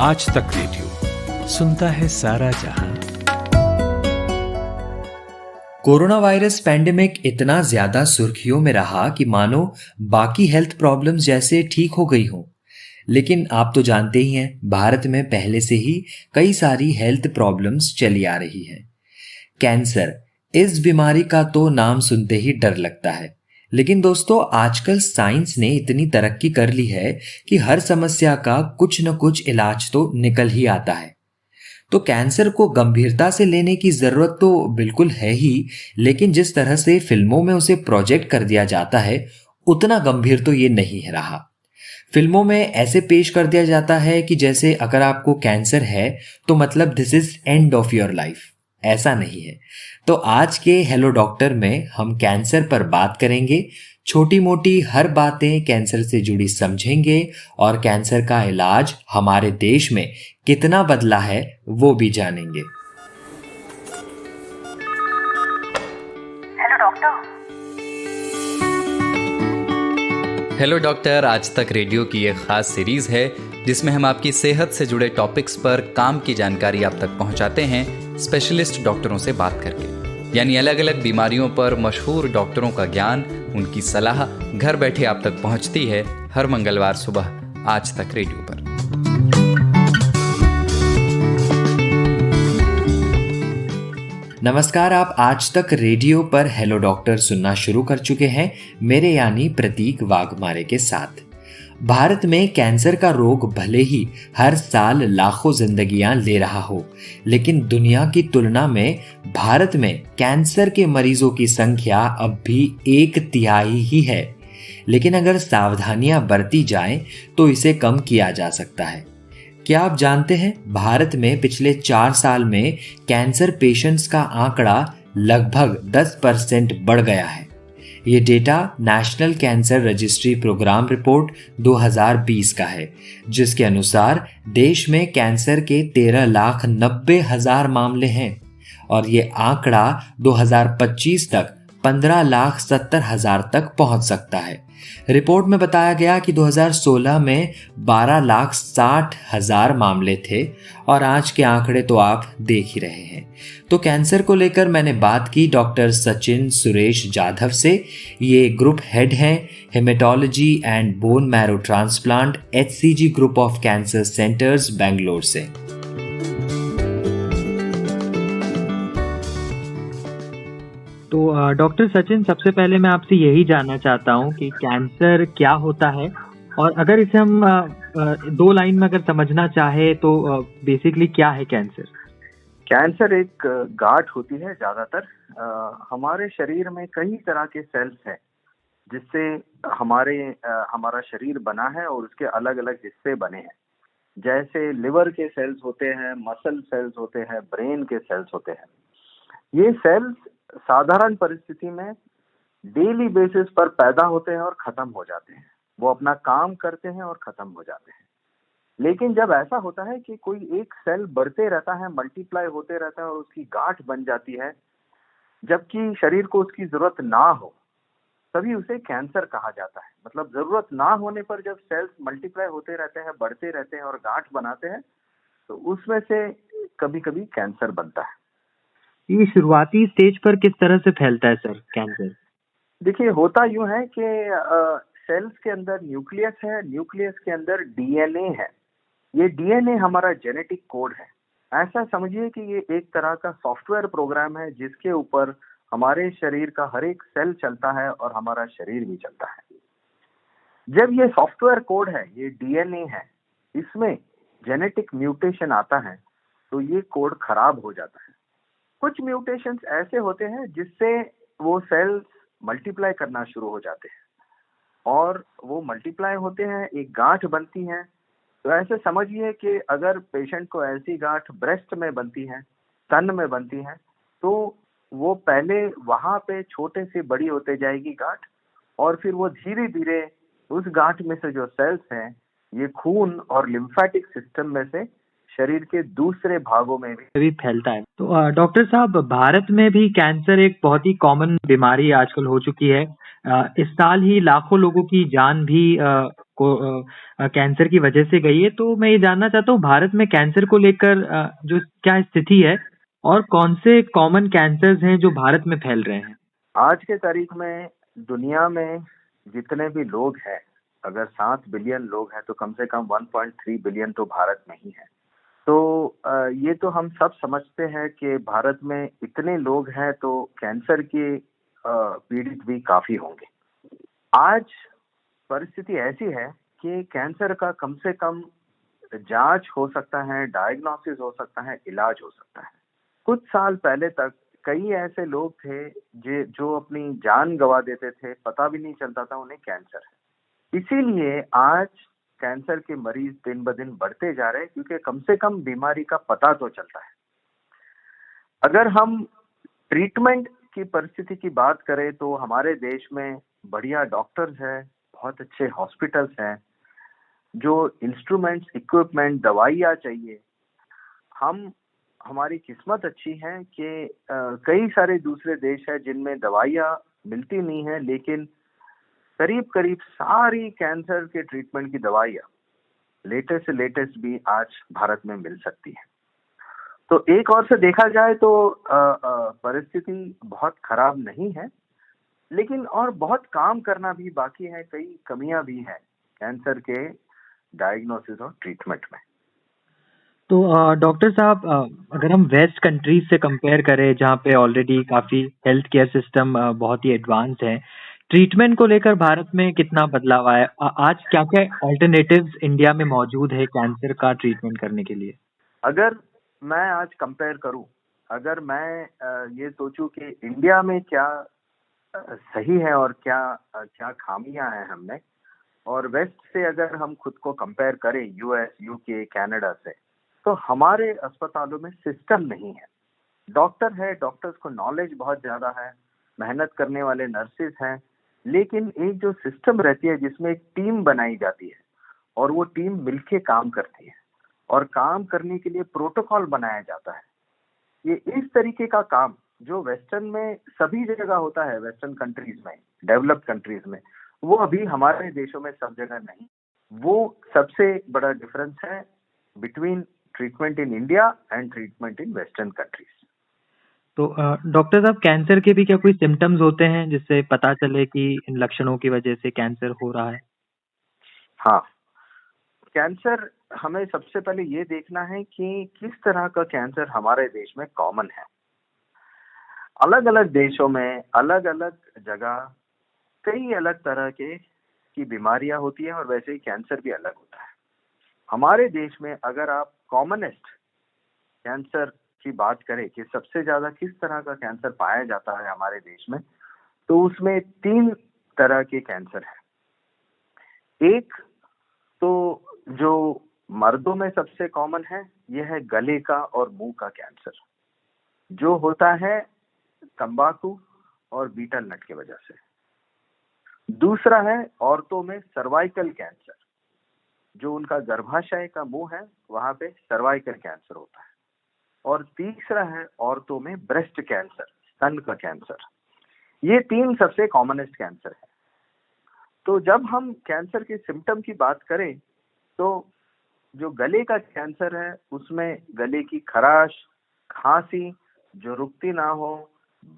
आज तक रेडियो सुनता है सारा जहां। कोरोना वायरस पैंडेमिक इतना ज्यादा सुर्खियों में रहा कि मानो बाकी हेल्थ प्रॉब्लम्स जैसे ठीक हो गई हों। लेकिन आप तो जानते ही हैं, भारत में पहले से ही कई सारी हेल्थ प्रॉब्लम्स चली आ रही हैं। कैंसर, इस बीमारी का तो नाम सुनते ही डर लगता है। लेकिन दोस्तों, आजकल साइंस ने इतनी तरक्की कर ली है कि हर समस्या का कुछ न कुछ इलाज तो निकल ही आता है। तो कैंसर को गंभीरता से लेने की जरूरत तो बिल्कुल है ही, लेकिन जिस तरह से फिल्मों में उसे प्रोजेक्ट कर दिया जाता है, उतना गंभीर तो ये नहीं है रहा। फिल्मों में ऐसे पेश कर दिया जाता है कि जैसे अगर आपको कैंसर है तो मतलब this is end of your life. ऐसा नहीं है। तो आज के हेलो डॉक्टर में हम कैंसर पर बात करेंगे, छोटी मोटी हर बातें कैंसर से जुड़ी समझेंगे और कैंसर का इलाज हमारे देश में कितना बदला है वो भी जानेंगे। Hello doctor. हेलो डॉक्टर आज तक रेडियो की एक खास सीरीज है जिसमें हम आपकी सेहत से जुड़े टॉपिक्स पर काम की जानकारी आप तक पहुंचाते हैं स्पेशलिस्ट डॉक्टरों से बात करके। यानी अलग अलग बीमारियों पर मशहूर डॉक्टरों का ज्ञान, उनकी सलाह घर बैठे आप तक पहुंचती है हर मंगलवार सुबह आज तक रेडियो पर। नमस्कार, आप आज तक रेडियो पर हेलो डॉक्टर सुनना शुरू कर चुके हैं मेरे यानी प्रतीक वाघमारे के साथ। भारत में कैंसर का रोग भले ही हर साल लाखों जिंदगियां ले रहा हो, लेकिन दुनिया की तुलना में भारत में कैंसर के मरीजों की संख्या अब भी 1/3 ही है। लेकिन अगर सावधानियां बरती जाएं तो इसे कम किया जा सकता है। क्या आप जानते हैं, भारत में पिछले 4 साल में कैंसर पेशेंट्स का आंकड़ा लगभग 10% बढ़ गया है। ये data national cancer registry programme report 2020 का है, जिसके अनुसार देश में कैंसर के 13,90,000 मामले हैं और ये आंकड़ा 2025 तक 15,70,000 तक पहुंच सकता है। रिपोर्ट में बताया गया कि 2016 में 12,60,000 मामले थे और आज के आंकड़े तो आप देख ही रहे हैं। तो कैंसर को लेकर मैंने बात की डॉक्टर सचिन सुरेश जाधव से। ये ग्रुप हेड हैं haematology and bone marrow transplant HCG group of cancer centres Bangalore से। तो डॉक्टर सचिन, सबसे पहले मैं आपसे यही जानना चाहता हूँ कि कैंसर क्या होता है, और अगर इसे हम 2 लाइन में अगर समझना चाहे तो बेसिकली क्या है कैंसर? कैंसर एक गांठ होती है। ज्यादातर हमारे शरीर में कई तरह के सेल्स हैं जिससे हमारा शरीर बना है और उसके अलग अलग हिस्से बने हैं। जैसे लिवर के सेल्स होते हैं, मसल सेल्स होते हैं, ब्रेन के सेल्स होते हैं। ये सेल्स साधारण परिस्थिति में डेली बेसिस पर पैदा होते हैं और खत्म हो जाते हैं। वो अपना काम करते हैं और खत्म हो जाते हैं। लेकिन जब ऐसा होता है कि कोई एक सेल बढ़ते रहता है, मल्टीप्लाई होते रहता है और उसकी गांठ बन जाती है, जबकि शरीर को उसकी जरूरत ना हो, तभी उसे कैंसर कहा जाता है। मतलब जरूरत ना होने पर जब सेल्स मल्टीप्लाई होते रहते हैं, बढ़ते रहते हैं और गांठ बनाते हैं, तो उसमें से कभी कभी कैंसर बनता है। ये शुरुआती स्टेज पर किस तरह से फैलता है सर कैंसर? देखिए, होता यूं है कि सेल्स के अंदर न्यूक्लियस है, न्यूक्लियस के अंदर DNA है। ये DNA हमारा जेनेटिक कोड है। ऐसा समझिए कि ये एक तरह का सॉफ्टवेयर प्रोग्राम है जिसके ऊपर हमारे शरीर का हर एक सेल चलता है और हमारा शरीर भी चलता है। जब ये सॉफ्टवेयर कोड है, ये DNA है, इसमें जेनेटिक म्यूटेशन आता है तो ये कोड खराब हो जाता है। कुछ म्यूटेशंस ऐसे होते हैं जिससे वो सेल्स मल्टीप्लाई करना शुरू हो जाते हैं और वो मल्टीप्लाई होते हैं, एक गांठ बनती है। तो ऐसे समझिए कि अगर पेशेंट को ऐसी गांठ ब्रेस्ट में बनती है, स्तन में बनती है, तो वो पहले वहां पे छोटे से बड़ी होते जाएगी गांठ, और फिर वो धीरे धीरे उस गांठ में से जो सेल्स हैं, ये खून और लिम्फेटिक सिस्टम में से शरीर के दूसरे भागों में भी फैलता है। तो डॉक्टर साहब, भारत में भी कैंसर एक बहुत ही कॉमन बीमारी आजकल हो चुकी है। इस साल ही लाखों लोगों की जान भी कैंसर की वजह से गई है। तो मैं ये जानना चाहता हूँ भारत में कैंसर को लेकर जो क्या स्थिति है और कौन से कॉमन कैंसर्स हैं जो भारत में फैल रहे हैं। आज के तारीख में दुनिया में जितने भी लोग हैं, अगर 7 बिलियन लोग हैं तो कम से कम 1.3 बिलियन तो भारत में ही है। तो ये तो हम सब समझते हैं कि भारत में इतने लोग हैं तो कैंसर के पीड़ित भी काफी होंगे। आज परिस्थिति ऐसी है कि कैंसर का कम से कम जांच हो सकता है, डायग्नोसिस हो सकता है, इलाज हो सकता है। कुछ साल पहले तक कई ऐसे लोग थे जो अपनी जान गंवा देते थे, पता भी नहीं चलता था उन्हें कैंसर है। इसीलिए आज कैंसर के मरीज दिन ब दिन बढ़ते जा रहे हैं, क्योंकि कम से कम बीमारी का पता तो चलता है। अगर हम ट्रीटमेंट की परिस्थिति की बात करें तो हमारे देश में बढ़िया डॉक्टर्स हैं, बहुत अच्छे हॉस्पिटल्स हैं, जो इंस्ट्रूमेंट्स, इक्विपमेंट, दवाइयाँ चाहिए। हमारी किस्मत अच्छी है कि कई सारे दूसरे देश हैं जिनमें दवाइयाँ मिलती नहीं है, लेकिन करीब करीब सारी कैंसर के ट्रीटमेंट की दवाइयाँ लेटेस्ट से लेटेस्ट भी आज भारत में मिल सकती है। तो एक ओर से देखा जाए तो परिस्थिति बहुत खराब नहीं है, लेकिन और बहुत काम करना भी बाकी है, कई कमियां भी हैं कैंसर के डायग्नोसिस और ट्रीटमेंट में। तो डॉक्टर साहब, अगर हम वेस्ट कंट्रीज से कंपेयर करें जहाँ पे ऑलरेडी काफ़ी हेल्थ केयर सिस्टम बहुत ही एडवांस है, ट्रीटमेंट को लेकर भारत में कितना बदलाव आया? आज क्या क्या अल्टरनेटिव्स इंडिया में मौजूद है कैंसर का ट्रीटमेंट करने के लिए? अगर मैं आज कंपेयर करूं, अगर मैं ये सोचूं कि इंडिया में क्या सही है और क्या खामियां हैं हमने, और वेस्ट से अगर हम खुद को कंपेयर करें, यूएस, यूके, कनाडा से, तो हमारे अस्पतालों में सिस्टम नहीं है। डॉक्टर है, डॉक्टर्स को नॉलेज बहुत ज़्यादा है, मेहनत करने वाले नर्सेज हैं, लेकिन एक जो सिस्टम रहती है जिसमें एक टीम बनाई जाती है और वो टीम मिलके काम करती है और काम करने के लिए प्रोटोकॉल बनाया जाता है, ये इस तरीके का काम जो वेस्टर्न में सभी जगह होता है, वेस्टर्न कंट्रीज में, डेवलप्ड कंट्रीज में, वो अभी हमारे देशों में सब जगह नहीं। वो सबसे बड़ा डिफरेंस है between treatment in India and treatment in western countries. तो डॉक्टर साहब, कैंसर के भी क्या कोई सिम्टम्स होते हैं जिससे पता चले कि इन लक्षणों की वजह से कैंसर हो रहा है? हाँ, कैंसर हमें सबसे पहले ये देखना है कि किस तरह का कैंसर हमारे देश में कॉमन है। अलग अलग देशों में, अलग अलग जगह कई अलग तरह की बीमारियां होती हैं और वैसे ही कैंसर भी अलग होता है। हमारे देश में अगर आप कॉमनेस्ट कैंसर की बात करें कि सबसे ज्यादा किस तरह का कैंसर पाया जाता है हमारे देश में, तो उसमें 3 तरह के कैंसर है। एक तो जो मर्दों में सबसे कॉमन है, यह है गले का और मुंह का कैंसर, जो होता है तंबाकू और बीटल नट की वजह से। दूसरा है औरतों में सर्वाइकल कैंसर, जो उनका गर्भाशय का मुंह है, वहां पे सर्वाइकल कैंसर होता है। और तीसरा है औरतों में ब्रेस्ट कैंसर, स्तन का कैंसर। ये 3 सबसे कॉमनेस्ट कैंसर है। तो जब हम कैंसर के सिम्टम की बात करें तो जो गले का कैंसर है उसमें गले की खराश, खांसी जो रुकती ना हो,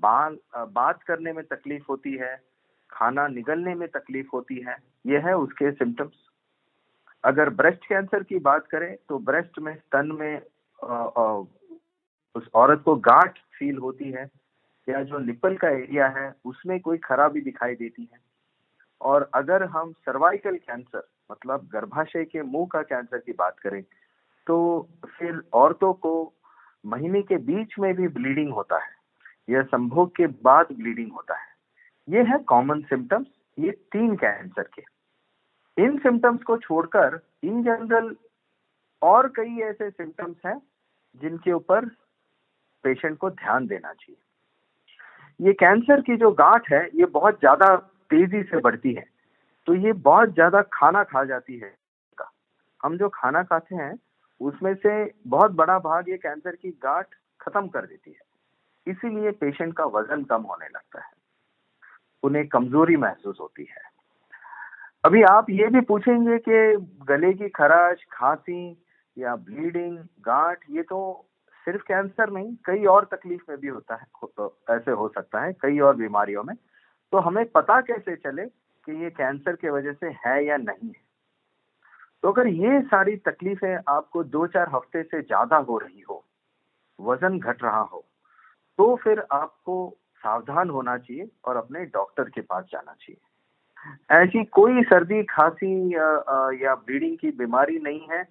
बात करने में तकलीफ होती है, खाना निगलने में तकलीफ होती है, ये है उसके सिम्टम्स। अगर ब्रेस्ट कैंसर की बात करें तो ब्रेस्ट में, स्तन में उस औरत को गांठ फील होती है, या जो निपल का एरिया है उसमें कोई खराबी दिखाई देती है। और अगर हम सर्वाइकल कैंसर मतलब गर्भाशय के मुंह का कैंसर की बात करें तो फिर औरतों को महीने के बीच में भी ब्लीडिंग होता है या संभोग के बाद ब्लीडिंग होता है। ये है कॉमन सिम्टम्स, ये 3 कैंसर के। इन सिम्टम्स को छोड़कर इन जनरल और कई ऐसे सिम्टम्स हैं जिनके ऊपर पेशेंट को ध्यान देना चाहिए। ये कैंसर की जो गांठ है ये बहुत ज्यादा तेजी से बढ़ती है, तो ये बहुत ज्यादा खाना खा जाती है। हम जो खाना खाते हैं उसमें से बहुत बड़ा भाग ये कैंसर की गांठ खत्म कर देती है। इसीलिए पेशेंट का वजन कम होने लगता है, उन्हें कमजोरी महसूस होती है। अभी आप ये भी पूछेंगे कि गले की खराश, खांसी या ब्लीडिंग, गांठ, ये तो सिर्फ कैंसर नहीं, कई और तकलीफ में भी होता है, ऐसे हो सकता है कई और बीमारियों में। तो हमें पता कैसे चले कि ये कैंसर की वजह से है या नहीं है? तो अगर ये सारी तकलीफें आपको 2-4 हफ्ते से ज्यादा हो रही हो, वजन घट रहा हो, तो फिर आपको सावधान होना चाहिए और अपने डॉक्टर के पास जाना चाहिए। ऐसी कोई सर्दी, खांसी या ब्लीडिंग की बीमारी नहीं है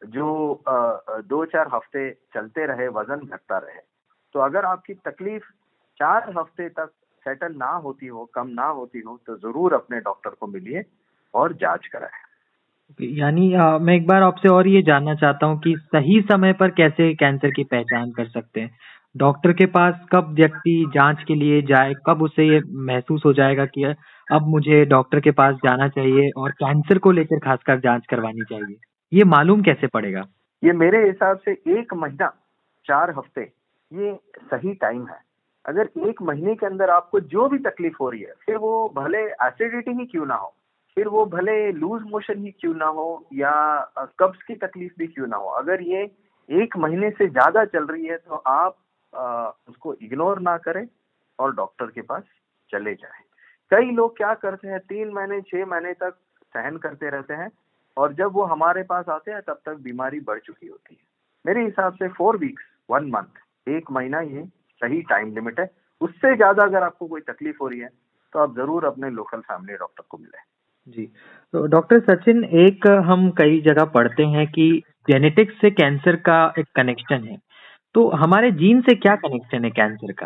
जो 2-4 हफ्ते चलते रहे, वजन घटता रहे। तो अगर आपकी तकलीफ 4 हफ्ते तक सेटल ना होती हो, कम ना होती हो, तो जरूर अपने डॉक्टर को मिलिए और जांच कराएं। यानी मैं एक बार आपसे और ये जानना चाहता हूँ कि सही समय पर कैसे कैंसर की पहचान कर सकते हैं? डॉक्टर के पास कब व्यक्ति जांच के लिए जाए, कब उसे ये महसूस हो जाएगा कि अब मुझे डॉक्टर के पास जाना चाहिए और कैंसर को लेकर खासकर जांच करवानी चाहिए? ये मालूम कैसे पड़ेगा? ये मेरे हिसाब से 1 महीना, 4 हफ्ते, ये सही टाइम है। अगर 1 महीने के अंदर आपको जो भी तकलीफ हो रही है, फिर वो भले एसिडिटी ही क्यों ना हो, फिर वो भले लूज मोशन ही क्यों ना हो, या कब्ज की तकलीफ भी क्यों ना हो, अगर ये 1 महीने से ज्यादा चल रही है तो आप उसको इग्नोर ना करें और डॉक्टर के पास चले जाएं। कई लोग क्या करते हैं, 3 महीने 6 महीने तक सहन करते रहते हैं और जब वो हमारे पास आते हैं तब तक बीमारी बढ़ चुकी होती है। मेरे हिसाब से 4 वीक्स, 1 मंथ, 1 महीना ये सही टाइम लिमिट है। उससे ज्यादा अगर आपको कोई तकलीफ हो रही है तो आप जरूर अपने लोकल फैमिली डॉक्टर को मिलें। जी। तो डॉक्टर सचिन, एक हम कई जगह पढ़ते हैं कि जेनेटिक्स से कैंसर का एक कनेक्शन है। तो हमारे जीन से क्या कनेक्शन है कैंसर का?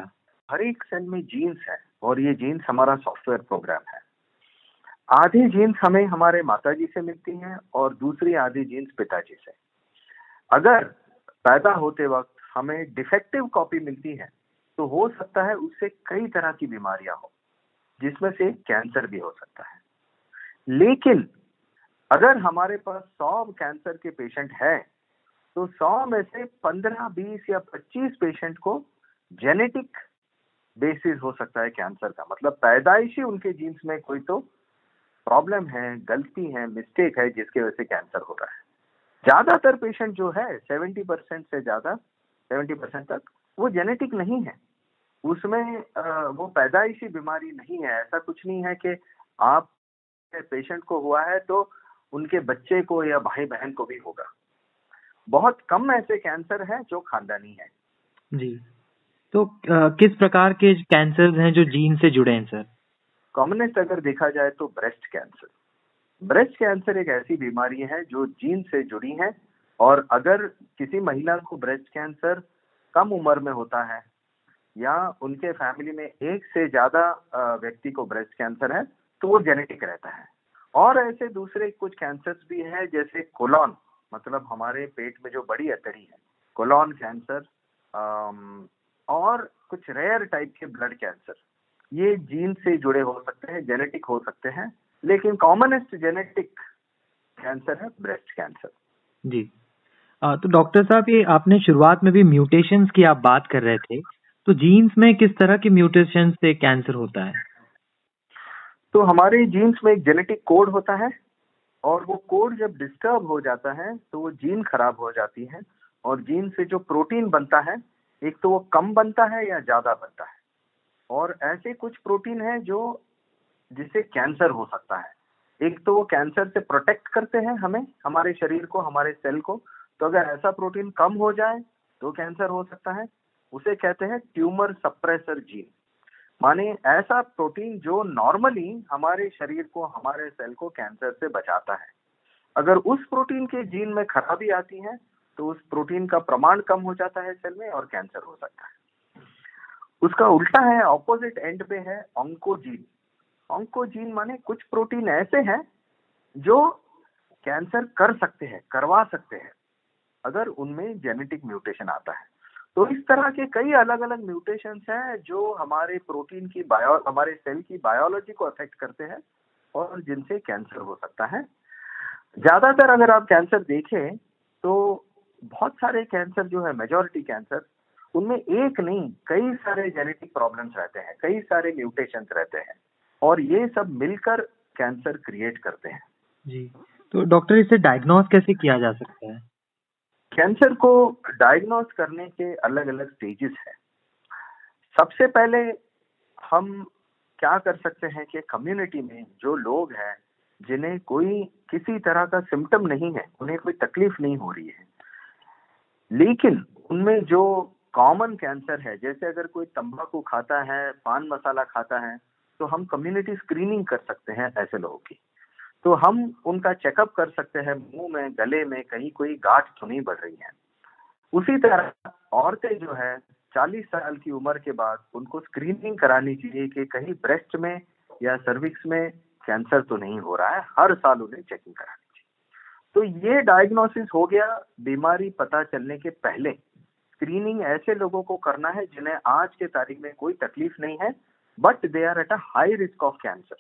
हर एक सेल में जीन्स है और ये जीन्स हमारा सॉफ्टवेयर प्रोग्राम है। आधी जीन्स हमें हमारे माताजी से मिलती हैं और दूसरी आधी जीन्स पिताजी से। अगर पैदा होते वक्त हमें डिफेक्टिव कॉपी मिलती है तो हो सकता है उससे कई तरह की बीमारियां हो, जिसमें से कैंसर भी हो सकता है। लेकिन अगर हमारे पास 100 कैंसर के पेशेंट है तो 100 में से 15, 20 या 25 पेशेंट को जेनेटिक बेसिस हो सकता है कैंसर का। मतलब पैदाइशी उनके जीन्स में कोई तो प्रॉब्लम है, गलती है, मिस्टेक है, जिसकी वजह से कैंसर हो रहा है। ज्यादातर पेशेंट जो है 70% से ज्यादा, 70% तक, वो जेनेटिक नहीं है। उसमें वो पैदाइशी बीमारी नहीं है। ऐसा कुछ नहीं है कि आप पेशेंट को हुआ है तो उनके बच्चे को या भाई बहन को भी होगा। बहुत कम ऐसे कैंसर हैं जो खानदानी है। जी। तो किस प्रकार के कैंसर हैं जो जीन से जुड़े हैं सर? कॉमनेस्ट अगर देखा जाए तो ब्रेस्ट कैंसर। ब्रेस्ट कैंसर एक ऐसी बीमारी है जो जीन से जुड़ी है, और अगर किसी महिला को ब्रेस्ट कैंसर कम उम्र में होता है या उनके फैमिली में एक से ज्यादा व्यक्ति को ब्रेस्ट कैंसर है तो वो जेनेटिक रहता है। और ऐसे दूसरे कुछ कैंसर्स भी हैं, जैसे कोलॉन, मतलब हमारे पेट में जो बड़ी अतड़ी है, कोलॉन कैंसर, और कुछ रेयर टाइप के ब्लड कैंसर। ये जीन से जुड़े हो सकते हैं, जेनेटिक हो सकते हैं, लेकिन कॉमनेस्ट जेनेटिक कैंसर है ब्रेस्ट कैंसर। जी। तो डॉक्टर साहब, ये आपने शुरुआत में भी म्यूटेशंस की आप बात कर रहे थे, तो जीन्स में किस तरह के म्यूटेशन से कैंसर होता है? तो हमारे जीन्स में एक जेनेटिक कोड होता है और वो कोड जब डिस्टर्ब हो जाता है तो वो जीन खराब हो जाती है, और जीन से जो प्रोटीन बनता है, एक तो वो कम बनता है या ज्यादा बनता है। और ऐसे कुछ प्रोटीन है जो जिससे कैंसर हो सकता है। एक तो वो कैंसर से प्रोटेक्ट करते हैं हमें, हमारे शरीर को, हमारे सेल को। तो अगर ऐसा प्रोटीन कम हो जाए तो कैंसर हो सकता है। उसे कहते हैं ट्यूमर सप्रेसर जीन। माने ऐसा प्रोटीन जो नॉर्मली हमारे शरीर को, हमारे सेल को कैंसर से बचाता है। अगर उस प्रोटीन के जीन में खराबी आती है तो उस प्रोटीन का प्रमाण कम हो जाता है सेल में और कैंसर हो सकता है। उसका उल्टा है, ऑपोजिट एंड पे है ऑन्कोजीन। ऑन्कोजीन माने कुछ प्रोटीन ऐसे हैं जो कैंसर कर सकते हैं, करवा सकते हैं, अगर उनमें जेनेटिक म्यूटेशन आता है। तो इस तरह के कई अलग अलग म्यूटेशंस हैं जो हमारे प्रोटीन की हमारे सेल की बायोलॉजी को अफेक्ट करते हैं और जिनसे कैंसर हो सकता है। ज्यादातर अगर आप कैंसर देखें तो बहुत सारे कैंसर जो है, मेजॉरिटी कैंसर, उनमें एक नहीं कई सारे जेनेटिक प्रॉब्लम्स रहते हैं, कई सारे म्यूटेशंस रहते हैं, और ये सब मिलकर कैंसर क्रिएट करते हैं। जी, तो डॉक्टर इसे डायग्नोज कैसे किया जा सकता है? कैंसर को डायग्नोज करने के अलग अलग स्टेजेस हैं। सबसे पहले हम क्या कर सकते हैं कि कम्युनिटी में जो लोग हैं जिन्हें कोई किसी तरह का सिम्टम नहीं है, उन्हें कोई तकलीफ नहीं हो रही है, लेकिन उनमें जो कॉमन कैंसर है, जैसे अगर कोई तंबाकू खाता है, पान मसाला खाता है, तो हम कम्युनिटी स्क्रीनिंग कर सकते हैं ऐसे लोगों की। तो हम उनका चेकअप कर सकते हैं, मुंह में, गले में कहीं कोई गांठ तो नहीं बढ़ रही है। उसी तरह औरतें जो है 40 साल की उम्र के बाद उनको स्क्रीनिंग करानी चाहिए कि कहीं ब्रेस्ट में या सर्विक्स में कैंसर तो नहीं हो रहा है, हर साल उन्हें चेकिंग करानी चाहिए। तो ये डायग्नोसिस हो गया बीमारी पता चलने के पहले। स्क्रीनिंग ऐसे लोगों को करना है जिन्हें आज के तारीख में कोई तकलीफ नहीं है, but they are at a high risk of cancer,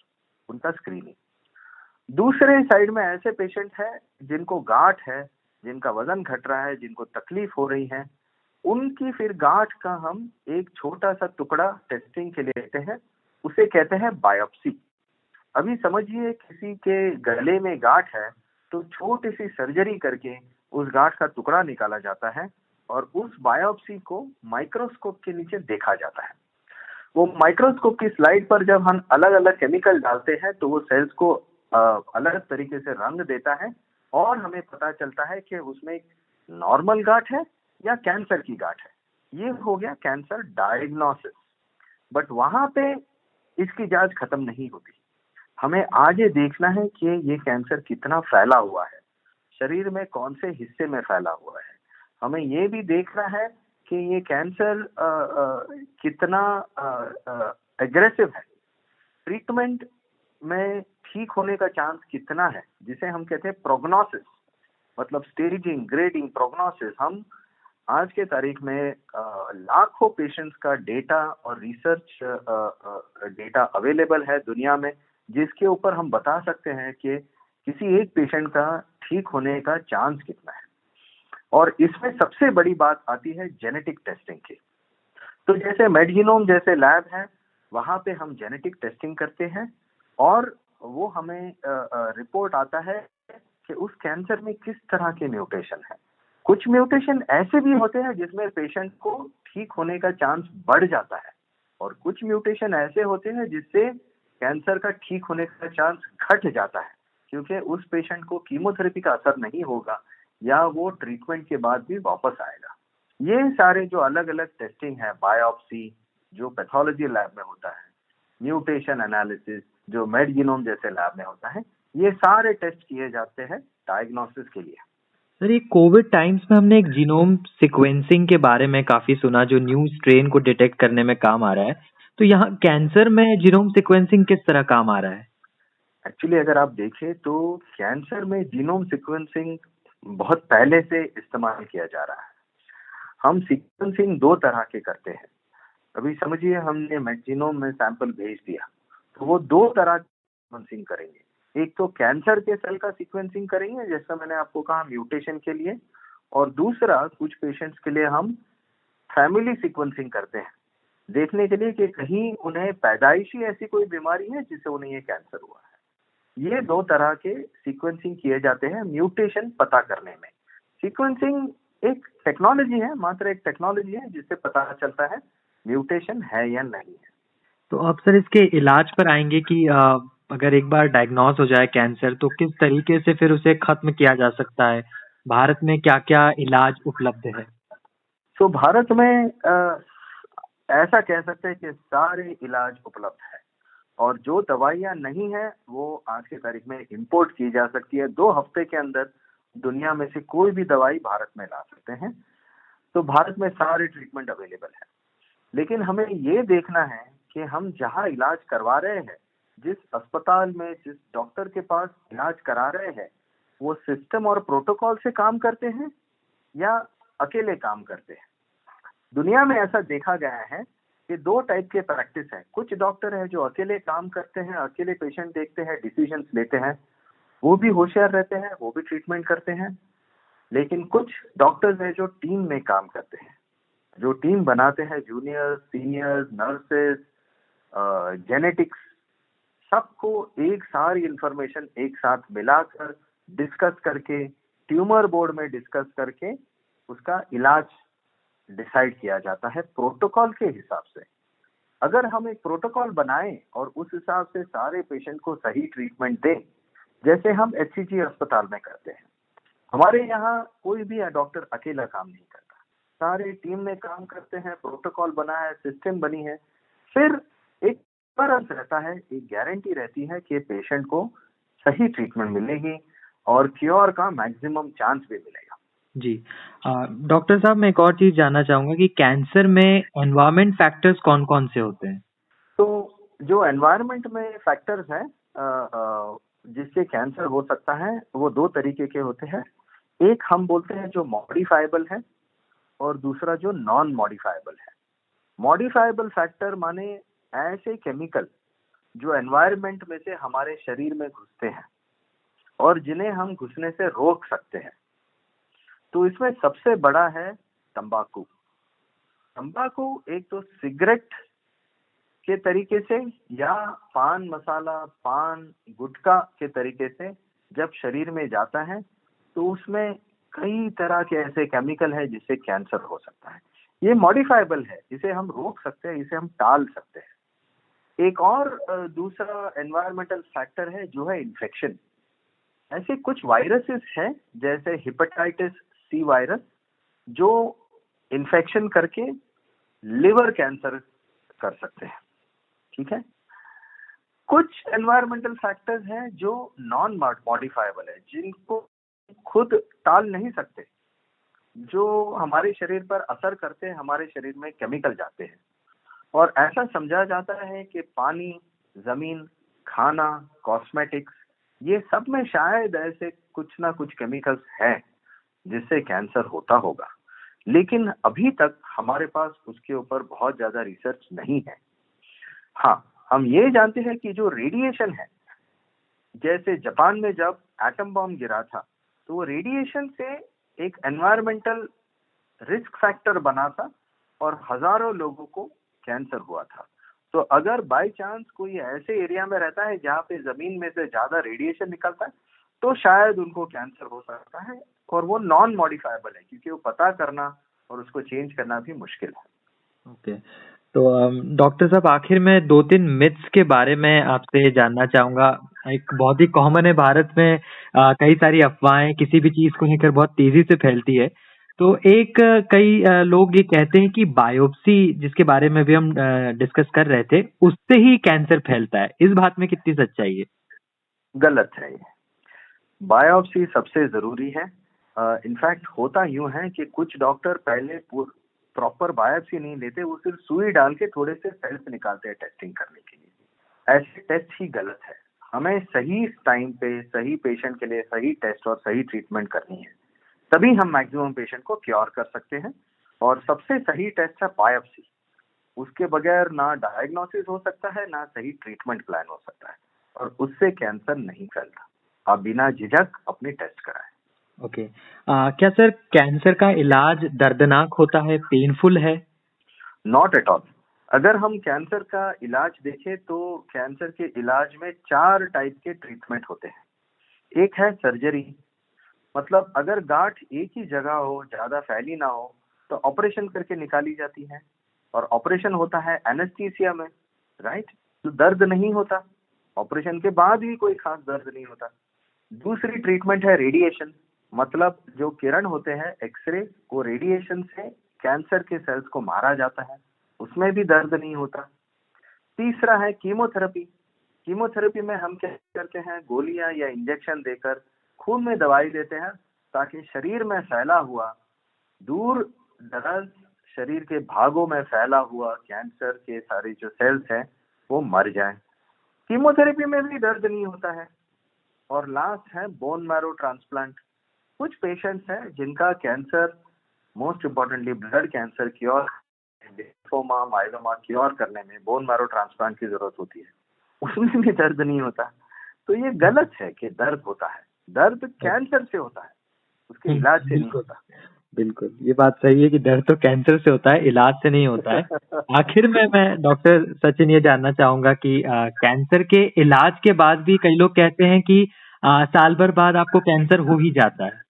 उनका स्क्रीनिंग। दूसरे साइड में ऐसे पेशेंट है जिनको गांठ है, जिनका वजन घट रहा है, जिनको तकलीफ हो रही है, उनकी फिर गांठ का हम एक छोटा सा टुकड़ा टेस्टिंग के लिए लेते हैं, उसे कहते हैं बायोप्सी। अभी समझिए किसी के गले में गांठ है तो छोटी सी सर्जरी करके उस गांठ का टुकड़ा निकाला जाता है और उस बायोप्सी को माइक्रोस्कोप के नीचे देखा जाता है। वो माइक्रोस्कोप की स्लाइड पर जब हम अलग अलग केमिकल डालते हैं तो वो सेल्स को अलग तरीके से रंग देता है और हमें पता चलता है कि उसमें एक नॉर्मल गांठ है या कैंसर की गांठ है। ये हो गया कैंसर डायग्नोसिस। बट वहां पे इसकी जांच खत्म नहीं होती, हमें आगे देखना है कि ये कैंसर कितना फैला हुआ है, शरीर में कौन से हिस्से में फैला हुआ है। हमें ये भी देखना है कि ये कैंसर कितना एग्रेसिव है, ट्रीटमेंट में ठीक होने का चांस कितना है, जिसे हम कहते हैं प्रोग्नोसिस, मतलब स्टेजिंग, ग्रेडिंग, प्रोग्नोसिस। हम आज के तारीख में लाखों पेशेंट्स का डेटा और रिसर्च डेटा अवेलेबल है दुनिया में, जिसके ऊपर हम बता सकते हैं कि किसी एक पेशेंट का ठीक होने का चांस कितना है। और इसमें सबसे बड़ी बात आती है जेनेटिक टेस्टिंग की। तो जैसे मेडजीनोम जैसे लैब है, वहां पे हम जेनेटिक टेस्टिंग करते हैं और वो हमें रिपोर्ट आता है कि उस कैंसर में किस तरह के म्यूटेशन है। कुछ म्यूटेशन ऐसे भी होते हैं जिसमें पेशेंट को ठीक होने का चांस बढ़ जाता है और कुछ म्यूटेशन ऐसे होते हैं जिससे कैंसर का ठीक होने का चांस घट जाता है, क्योंकि उस पेशेंट को कीमोथेरेपी का असर नहीं होगा या वो ट्रीटमेंट के बाद भी वापस आएगा। ये सारे जो अलग अलग टेस्टिंग है, बायोप्सी जो पैथोलॉजी लैब में होता है, म्यूटेशन एनालिसिस जो मेडजीनोम जैसे लैब में होता है, ये सारे टेस्ट किए जाते हैं डायग्नोसिस के लिए। सर, ये कोविड टाइम्स में हमने एक जीनोम सीक्वेंसिंग के बारे में काफी सुना, जो न्यू स्ट्रेन को डिटेक्ट करने में काम आ रहा है। तो यहाँ कैंसर में जीनोम सीक्वेंसिंग किस तरह काम आ रहा है? एक्चुअली अगर आप देखें तो कैंसर में जीनोम सीक्वेंसिंग बहुत पहले से इस्तेमाल किया जा रहा है। हम सीक्वेंसिंग दो तरह के करते हैं। अभी समझिए हमने मेडजीनोम में सैंपल भेज दिया तो वो दो तरह की सीक्वेंसिंग करेंगे। एक तो कैंसर के सेल का सीक्वेंसिंग करेंगे, जैसा मैंने आपको कहा म्यूटेशन के लिए, और दूसरा कुछ पेशेंट्स के लिए हम फैमिली सीक्वेंसिंग करते हैं, देखने के लिए कि कहीं उन्हें पैदाइशी ऐसी कोई बीमारी है जिससे उन्हें ये कैंसर हुआ है। ये दो तरह के सीक्वेंसिंग किए जाते हैं म्यूटेशन पता करने में। सीक्वेंसिंग एक टेक्नोलॉजी है, मात्र एक टेक्नोलॉजी है जिससे पता चलता है म्यूटेशन है या नहीं है। तो अब सर इसके इलाज पर आएंगे कि अगर एक बार डायग्नोज हो जाए कैंसर तो किस तरीके से फिर उसे खत्म किया जा सकता है? भारत में क्या क्या इलाज उपलब्ध है? तो भारत में ऐसा कह सकते हैं कि सारे इलाज उपलब्ध है और जो दवाइयाँ नहीं है वो आज के तारीख में इंपोर्ट की जा सकती है। 2 हफ्ते के अंदर दुनिया में से कोई भी दवाई भारत में ला सकते हैं। तो भारत में सारे ट्रीटमेंट अवेलेबल है, लेकिन हमें ये देखना है कि हम जहाँ इलाज करवा रहे हैं, जिस अस्पताल में, जिस डॉक्टर के पास इलाज करा रहे हैं, वो सिस्टम और प्रोटोकॉल से काम करते हैं या अकेले काम करते हैं। दुनिया में ऐसा देखा गया है कि 2 टाइप के प्रैक्टिस है। कुछ डॉक्टर हैं जो अकेले काम करते हैं, अकेले पेशेंट देखते हैं, डिसीजंस लेते हैं, वो भी होशियार रहते हैं, वो भी ट्रीटमेंट करते हैं। लेकिन कुछ डॉक्टर्स हैं जो टीम में काम करते हैं, जो टीम बनाते हैं, जूनियर्स, सीनियर्स, नर्सेस, जेनेटिक्स, सबको एक सारी इंफॉर्मेशन एक साथ मिलाकर डिस्कस करके ट्यूमर बोर्ड में डिस्कस करके उसका इलाज डिसाइड किया जाता है प्रोटोकॉल के हिसाब से। अगर हम एक प्रोटोकॉल बनाएं और उस हिसाब से सारे पेशेंट को सही ट्रीटमेंट दें, जैसे हम एचसीजी अस्पताल में करते हैं, हमारे यहाँ कोई भी डॉक्टर अकेला काम नहीं करता, सारे टीम में काम करते हैं, प्रोटोकॉल बना है, सिस्टम बनी है, फिर एक परंस रहता है, एक गारंटी रहती है कि पेशेंट को सही ट्रीटमेंट मिलेगी और क्योर का मैक्सिमम चांस भी मिलेगा। जी। डॉक्टर साहब, मैं एक और चीज जानना चाहूंगा कि कैंसर में एनवायरमेंट फैक्टर्स कौन कौन से होते हैं? तो जो एनवायरमेंट में फैक्टर्स हैं जिससे कैंसर हो सकता है, वो दो तरीके के होते हैं। एक हम बोलते हैं जो मॉडिफाइबल है और दूसरा जो नॉन मॉडिफाइबल है। मॉडिफाइबल फैक्टर माने ऐसे केमिकल जो एनवायरमेंट में से हमारे शरीर में घुसते हैं और जिन्हें हम घुसने से रोक सकते हैं। तो इसमें सबसे बड़ा है तंबाकू। तंबाकू एक तो सिगरेट के तरीके से या पान मसाला, पान, गुटखा के तरीके से जब शरीर में जाता है तो उसमें कई तरह के ऐसे केमिकल है जिससे कैंसर हो सकता है। ये मॉडिफाइबल है, इसे हम रोक सकते हैं, इसे हम टाल सकते हैं। एक और दूसरा एनवायरमेंटल फैक्टर है जो है इन्फेक्शन। ऐसे कुछ वायरसेस हैं जैसे हेपेटाइटिस सी वायरस जो इन्फेक्शन करके लिवर कैंसर कर सकते हैं, ठीक है। कुछ एनवायरमेंटल फैक्टर्स हैं जो नॉन मॉडिफाइबल है, जिनको खुद टाल नहीं सकते, जो हमारे शरीर पर असर करते हैं, हमारे शरीर में केमिकल जाते हैं। और ऐसा समझा जाता है कि पानी, जमीन, खाना, कॉस्मेटिक्स, ये सब में शायद ऐसे कुछ ना कुछ केमिकल्स हैं जिससे कैंसर होता होगा, लेकिन अभी तक हमारे पास उसके ऊपर बहुत ज्यादा रिसर्च नहीं है। हाँ, हम ये जानते हैं कि जो रेडिएशन है, जैसे जापान में जब एटम बॉम्ब गिरा था तो वो रेडिएशन से एक एनवायरमेंटल रिस्क फैक्टर बना था और हजारों लोगों को कैंसर हुआ था। तो अगर बाय चांस कोई ऐसे एरिया में रहता है जहाँ पे जमीन में से ज्यादा रेडिएशन निकलता है तो शायद उनको कैंसर हो सकता है, और वो नॉन मॉडिफाइबल है क्योंकि वो पता करना और उसको चेंज करना भी मुश्किल है। ओके। तो डॉक्टर साहब, आखिर में 2-3 मिथ्स के बारे में आपसे जानना चाहूंगा। एक बहुत ही कॉमन है भारत में, कई सारी अफवाहें किसी भी चीज को लेकर बहुत तेजी से फैलती है। तो कई लोग ये कहते हैं कि बायोप्सी, जिसके बारे में भी हम डिस्कस कर रहे थे, उससे ही कैंसर फैलता है। इस बात में कितनी सच्चाई है? गलत है ये। बायोप्सी सबसे जरूरी है। इनफैक्ट होता यूं है कि कुछ डॉक्टर पहले प्रॉपर बायोप्सी नहीं लेते, वो सिर्फ सुई डाल के थोड़े से सेल्स निकालते हैं टेस्टिंग करने के लिए। ऐसे टेस्ट ही गलत है। हमें सही टाइम पे सही पेशेंट के लिए सही टेस्ट और सही ट्रीटमेंट करनी है, तभी हम मैक्सिमम पेशेंट को क्योर कर सकते हैं। और सबसे सही टेस्ट है बायोप्सी। उसके बगैर ना डायग्नोसिस हो सकता है, ना सही ट्रीटमेंट प्लान हो सकता है, और उससे कैंसर नहीं फैलता। आप बिना झिझक अपनी टेस्ट कराएं। ओके। क्या सर कैंसर का इलाज दर्दनाक होता है, पेनफुल है? Not at all. अगर हम कैंसर का इलाज देखें तो कैंसर के इलाज में 4 टाइप के ट्रीटमेंट होते हैं। एक है सर्जरी, मतलब अगर गांठ एक ही जगह हो, ज्यादा फैली ना हो, तो ऑपरेशन करके निकाली जाती है, और ऑपरेशन होता है एनेस्थीसिया में, राइट। तो दर्द नहीं होता, ऑपरेशन के बाद भी कोई खास दर्द नहीं होता। दूसरी ट्रीटमेंट है रेडिएशन, मतलब जो किरण होते हैं, एक्सरे, वो रेडिएशन से कैंसर के सेल्स को मारा जाता है, उसमें भी दर्द नहीं होता। तीसरा है कीमोथेरेपी। कीमोथेरेपी में हम क्या करते हैं, गोलियां या इंजेक्शन देकर खून में दवाई देते हैं ताकि शरीर में फैला हुआ, दूर दराज शरीर के भागों में फैला हुआ कैंसर के सारे जो सेल्स हैं वो मर जाएं। कीमोथेरेपी में भी दर्द नहीं होता है। और लास्ट है बोन मैरो ट्रांसप्लांट। कुछ पेशेंट्स हैं जिनका cancer, most importantly blood cancer cure, lymphoma, myeloma cure करने में बोन मैरो ट्रांसप्लांट की जरूरत होती है, उसमें भी दर्द नहीं होता। तो ये गलत है कि दर्द होता है। दर्द कैंसर से होता है, उसके इलाज से नहीं होता। बिल्कुल, ये बात सही है कि डर तो कैंसर से होता है, इलाज से नहीं होता है। आखिर में मैं डॉक्टर सचिन ये जानना चाहूंगा कि कैंसर के इलाज के बाद भी कई लोग कहते हैं कि साल भर बाद आपको कैंसर हो ही जाता है।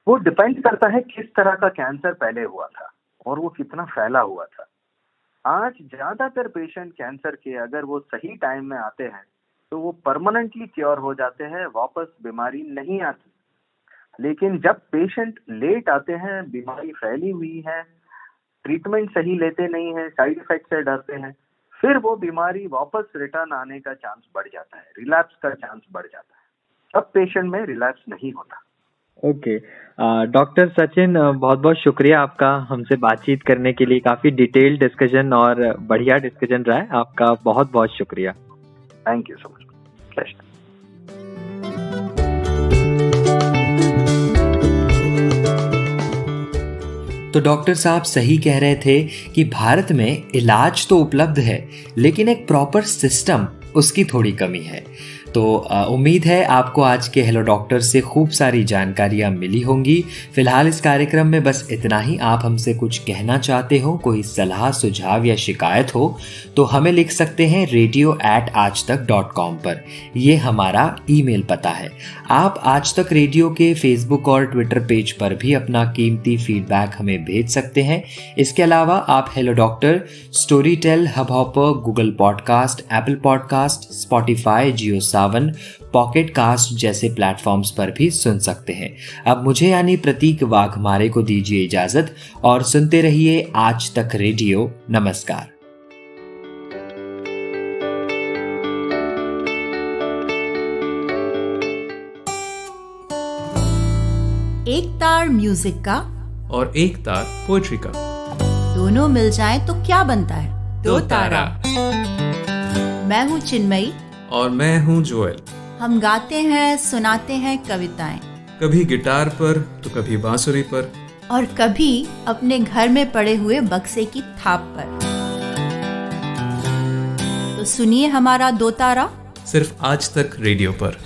वो डिपेंड करता है किस तरह का कैंसर पहले हुआ था और वो कितना फैला हुआ था। आज ज्यादातर पेशेंट कैंसर के अगर वो सही टाइम में आते हैं तो वो परमानेंटली क्योर हो जाते हैं, वापस बीमारी नहीं आती। लेकिन जब पेशेंट लेट आते हैं, बीमारी फैली हुई है, ट्रीटमेंट सही लेते नहीं है, साइड इफेक्ट से डरते हैं, फिर वो बीमारी वापस रिटर्न आने का चांस बढ़ जाता है, रिलैप्स का चांस बढ़ जाता है। अब पेशेंट में रिलैप्स नहीं होता। ओके, डॉक्टर सचिन, बहुत बहुत शुक्रिया आपका हमसे बातचीत करने के लिए। काफी डिटेल्ड डिस्कशन और बढ़िया डिस्कशन रहा है। आपका बहुत बहुत शुक्रिया। Thank you so much. Pleasure. तो डॉक्टर साहब सही कह रहे थे कि भारत में इलाज तो उपलब्ध है, लेकिन एक प्रॉपर सिस्टम उसकी थोड़ी कमी है। तो उम्मीद है आपको आज के हेलो डॉक्टर से खूब सारी जानकारियाँ मिली होंगी। फिलहाल इस कार्यक्रम में बस इतना ही। आप हमसे कुछ कहना चाहते हो, कोई सलाह सुझाव या शिकायत हो तो हमें लिख सकते हैं radio@aajtak.com पर। ये हमारा ईमेल पता है। आप आज तक रेडियो के फेसबुक और ट्विटर पेज पर भी अपना कीमती फीडबैक हमें भेज सकते हैं। इसके अलावा आप hello doctor Storytel, Hubhopper, Google podcast, Apple podcast, Spotify, Jio Saavn, pocket cast जैसे प्लेटफॉर्म्स पर भी सुन सकते हैं। अब मुझे यानी प्रतीक वाघमारे को दीजिए इजाजत और सुनते रहिए आज तक रेडियो। नमस्कार। एक तार म्यूजिक का और एक तार पोएट्री का, दोनों मिल जाएं तो क्या बनता है? दो तारा। मैं हूँ चिन्मयी और मैं हूँ जोएल। हम गाते हैं, सुनाते हैं कविताएं, कभी गिटार पर तो कभी बांसुरी पर, और कभी अपने घर में पड़े हुए बक्से की थाप पर। तो सुनिए हमारा दो तारा, सिर्फ आज तक रेडियो पर।